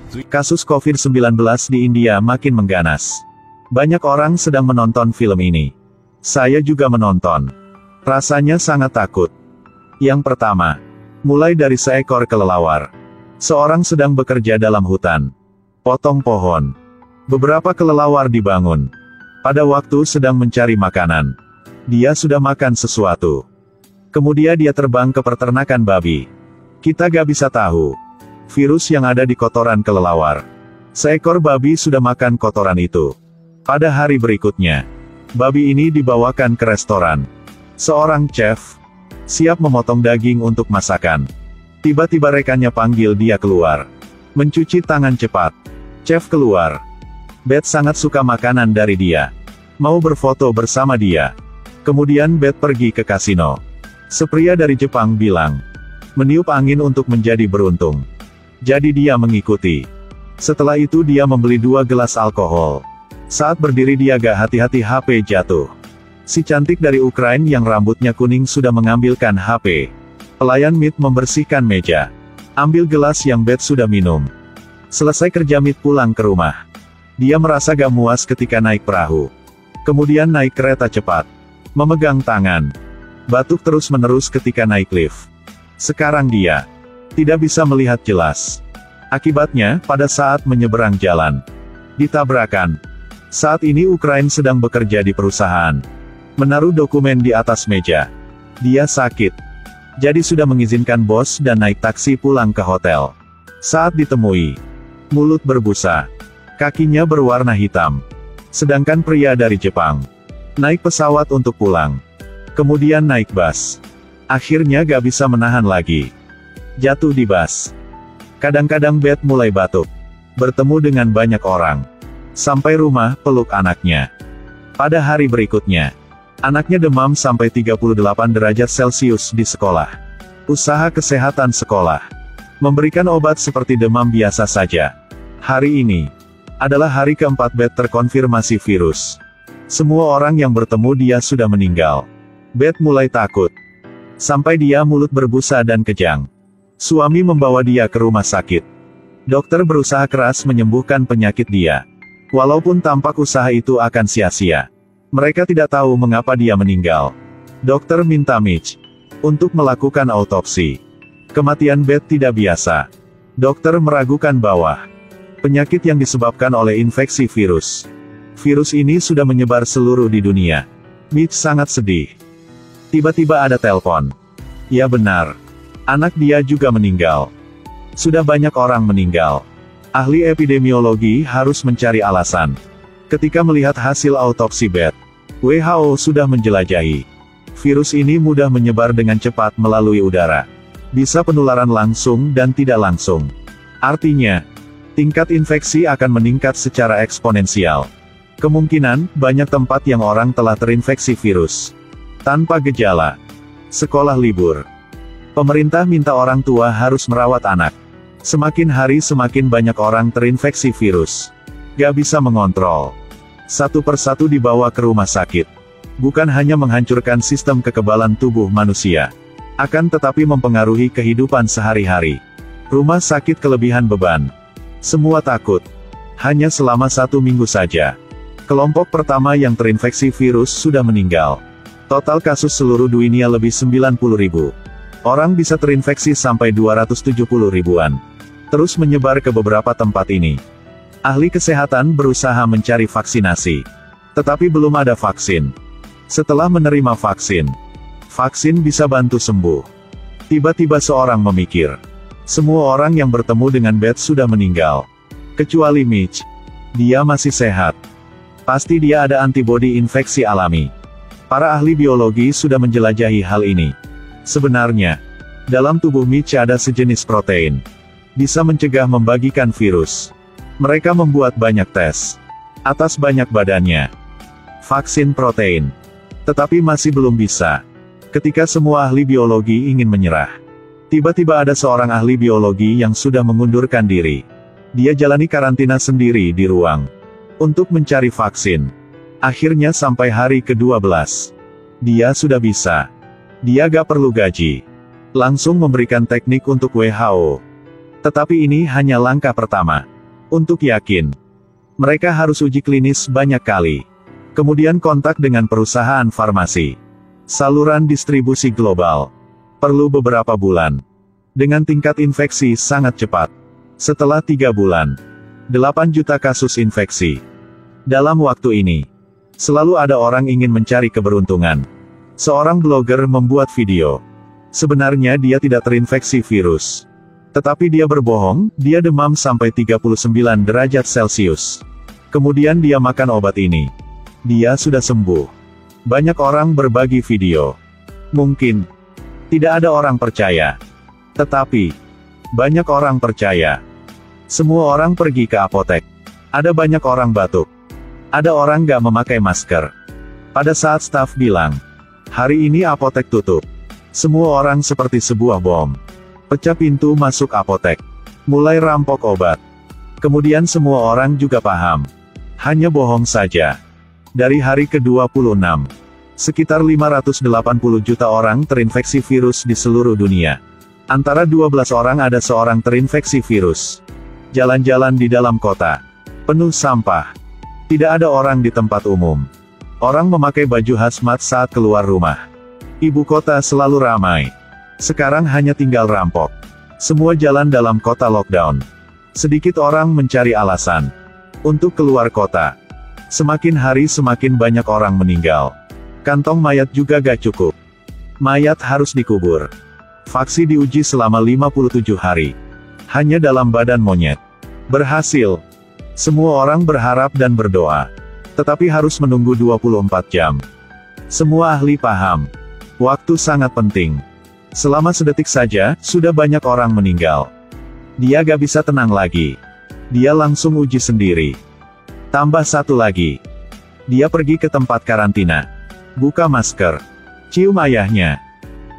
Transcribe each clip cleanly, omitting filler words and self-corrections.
Kasus COVID-19 di India makin mengganas. Banyak orang sedang menonton film ini. Saya juga menonton. Rasanya sangat takut. Yang pertama, mulai dari seekor kelelawar. Seorang sedang bekerja dalam hutan. Potong pohon. Beberapa kelelawar dibangun. Pada waktu sedang mencari makanan. Dia sudah makan sesuatu. Kemudian dia terbang ke peternakan babi. Kita gak bisa tahu virus yang ada di kotoran kelelawar. Seekor babi sudah makan kotoran itu. Pada hari berikutnya, babi ini dibawakan ke restoran. Seorang chef siap memotong daging untuk masakan. Tiba-tiba rekannya panggil dia keluar. Mencuci tangan cepat. Chef keluar. Beth sangat suka makanan dari dia. Mau berfoto bersama dia. Kemudian Beth pergi ke kasino. Sepria dari Jepang bilang, meniup angin untuk menjadi beruntung. Jadi dia mengikuti. Setelah itu dia membeli 2 gelas alkohol. Saat berdiri dia gak hati-hati HP jatuh. Si cantik dari Ukraina yang rambutnya kuning sudah mengambilkan HP. Pelayan Mit membersihkan meja. Ambil gelas yang Beth sudah minum. Selesai kerja Mit pulang ke rumah. Dia merasa gak muas ketika naik perahu. Kemudian naik kereta cepat. Memegang tangan. Batuk terus-menerus ketika naik lift. Sekarang dia tidak bisa melihat jelas. Akibatnya, pada saat menyeberang jalan, ditabrakan. Saat ini Ukraina sedang bekerja di perusahaan. Menaruh dokumen di atas meja. Dia sakit. Jadi sudah mengizinkan bos dan naik taksi pulang ke hotel. Saat ditemui, mulut berbusa. Kakinya berwarna hitam. Sedangkan pria dari Jepang naik pesawat untuk pulang. Kemudian naik bus. Akhirnya gak bisa menahan lagi. Jatuh di bus. Kadang-kadang Beth mulai batuk. Bertemu dengan banyak orang. Sampai rumah, peluk anaknya. Pada hari berikutnya, anaknya demam sampai 38 derajat Celcius di sekolah. Usaha kesehatan sekolah memberikan obat seperti demam biasa saja. Hari ini adalah hari keempat Beth terkonfirmasi virus. Semua orang yang bertemu dia sudah meninggal. Beth mulai takut. Sampai dia mulut berbusa dan kejang. Suami membawa dia ke rumah sakit. Dokter berusaha keras menyembuhkan penyakit dia. Walaupun tampak usaha itu akan sia-sia. Mereka tidak tahu mengapa dia meninggal. Dokter minta Mitch untuk melakukan autopsi. Kematian Beth tidak biasa. Dokter meragukan bahwa penyakit yang disebabkan oleh infeksi virus. Virus ini sudah menyebar seluruh di dunia. Mitch sangat sedih. Tiba-tiba ada telepon. Ya benar. Anak dia juga meninggal. Sudah banyak orang meninggal. Ahli epidemiologi harus mencari alasan. Ketika melihat hasil autopsi Beth, WHO sudah menjelajahi. Virus ini mudah menyebar dengan cepat melalui udara. Bisa penularan langsung dan tidak langsung. Artinya, tingkat infeksi akan meningkat secara eksponensial. Kemungkinan, banyak tempat yang orang telah terinfeksi virus. Tanpa gejala. Sekolah libur. Pemerintah minta orang tua harus merawat anak. Semakin hari semakin banyak orang terinfeksi virus. Gak bisa mengontrol. Satu persatu dibawa ke rumah sakit. Bukan hanya menghancurkan sistem kekebalan tubuh manusia. Akan tetapi mempengaruhi kehidupan sehari-hari. Rumah sakit kelebihan beban. Semua takut. Hanya selama 1 minggu saja. Kelompok pertama yang terinfeksi virus sudah meninggal. Total kasus seluruh dunia lebih 90.000. Orang bisa terinfeksi sampai 270 ribuan. Terus menyebar ke beberapa tempat ini. Ahli kesehatan berusaha mencari vaksinasi. Tetapi belum ada vaksin. Setelah menerima vaksin, vaksin bisa bantu sembuh. Tiba-tiba seorang memikir. Semua orang yang bertemu dengan Beth sudah meninggal. Kecuali Mitch. Dia masih sehat. Pasti dia ada antibodi infeksi alami. Para ahli biologi sudah menjelajahi hal ini. Sebenarnya, dalam tubuh Mitch ada sejenis protein. Bisa mencegah membagikan virus. Mereka membuat banyak tes. Atas banyak badannya. Vaksin protein. Tetapi masih belum bisa. Ketika semua ahli biologi ingin menyerah. Tiba-tiba ada seorang ahli biologi yang sudah mengundurkan diri. Dia jalani karantina sendiri di ruang. Untuk mencari vaksin. Akhirnya sampai hari ke-12. Dia sudah bisa. Dia gak perlu gaji. Langsung memberikan teknik untuk WHO. Tetapi ini hanya langkah pertama. Untuk yakin, mereka harus uji klinis banyak kali. Kemudian kontak dengan perusahaan farmasi. Saluran distribusi global. Perlu beberapa bulan. Dengan tingkat infeksi sangat cepat. Setelah 3 bulan, 8 juta kasus infeksi. Dalam waktu ini, selalu ada orang ingin mencari keberuntungan. Seorang blogger membuat video. Sebenarnya dia tidak terinfeksi virus. Tetapi dia berbohong, dia demam sampai 39 derajat Celcius. Kemudian dia makan obat ini. Dia sudah sembuh. Banyak orang berbagi video. Mungkin tidak ada orang percaya. Tetapi banyak orang percaya. Semua orang pergi ke apotek. Ada banyak orang batuk. Ada orang gak memakai masker. Pada saat staf bilang, hari ini apotek tutup. Semua orang seperti sebuah bom. Pecah pintu masuk apotek. Mulai rampok obat. Kemudian semua orang juga paham. Hanya bohong saja. Dari hari ke-26, sekitar 580 juta orang terinfeksi virus di seluruh dunia. Antara 12 orang ada seorang terinfeksi virus. Jalan-jalan di dalam kota. Penuh sampah. Tidak ada orang di tempat umum. Orang memakai baju hazmat saat keluar rumah. Ibu kota selalu ramai. Sekarang hanya tinggal rampok. Semua jalan dalam kota lockdown. Sedikit orang mencari alasan untuk keluar kota. Semakin hari semakin banyak orang meninggal. Kantong mayat juga gak cukup. Mayat harus dikubur. Vaksin diuji selama 57 hari. Hanya dalam badan monyet. Berhasil. Semua orang berharap dan berdoa. Tetapi harus menunggu 24 jam. Semua ahli paham. Waktu sangat penting. Selama sedetik saja, sudah banyak orang meninggal. Dia gak bisa tenang lagi. Dia langsung uji sendiri. Tambah satu lagi. Dia pergi ke tempat karantina. Buka masker. Cium ayahnya.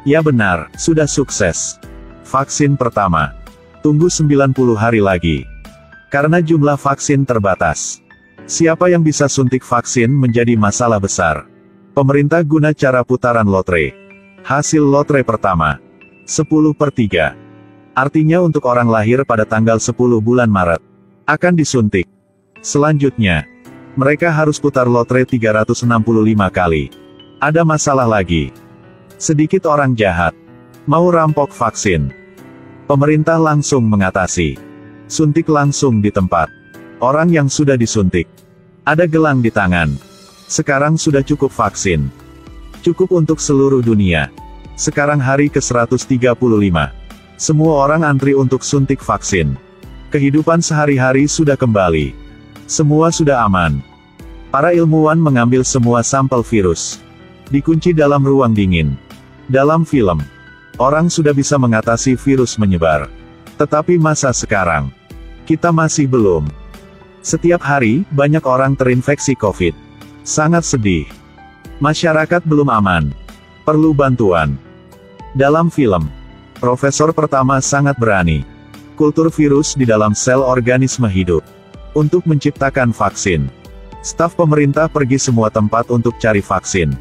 Ya benar, sudah sukses. Vaksin pertama. Tunggu 90 hari lagi. Karena jumlah vaksin terbatas. Siapa yang bisa suntik vaksin menjadi masalah besar. Pemerintah guna cara putaran lotre. Hasil lotre pertama. 10/3. Artinya untuk orang lahir pada tanggal 10 bulan Maret. Akan disuntik. Selanjutnya, mereka harus putar lotre 365 kali. Ada masalah lagi. Sedikit orang jahat. Mau rampok vaksin. Pemerintah langsung mengatasi. Suntik langsung di tempat. Orang yang sudah disuntik. Ada gelang di tangan. Sekarang sudah cukup vaksin. Cukup untuk seluruh dunia. Sekarang hari ke-135. Semua orang antri untuk suntik vaksin. Kehidupan sehari-hari sudah kembali. Semua sudah aman. Para ilmuwan mengambil semua sampel virus. Dikunci dalam ruang dingin. Dalam film, orang sudah bisa mengatasi virus menyebar. Tetapi masa sekarang, kita masih belum. Setiap hari, banyak orang terinfeksi COVID. Sangat sedih. Masyarakat belum aman. Perlu bantuan. Dalam film, profesor pertama sangat berani. Kultur virus di dalam sel organisme hidup. Untuk menciptakan vaksin. Staf pemerintah pergi semua tempat untuk cari vaksin.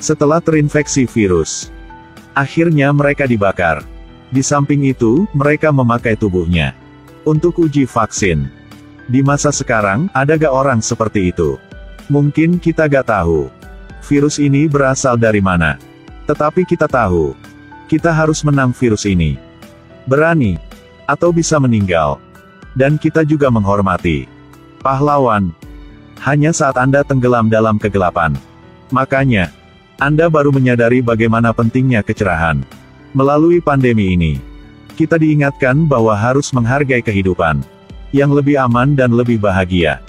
Setelah terinfeksi virus, akhirnya mereka dibakar. Di samping itu, mereka memakai tubuhnya untuk uji vaksin. Di masa sekarang, ada gak orang seperti itu? Mungkin kita gak tahu virus ini berasal dari mana. Tetapi kita tahu, kita harus menang virus ini. Berani, atau bisa meninggal. Dan kita juga menghormati pahlawan. Hanya saat Anda tenggelam dalam kegelapan. Makanya, Anda baru menyadari bagaimana pentingnya kecerahan. Melalui pandemi ini, kita diingatkan bahwa harus menghargai kehidupan yang lebih aman dan lebih bahagia.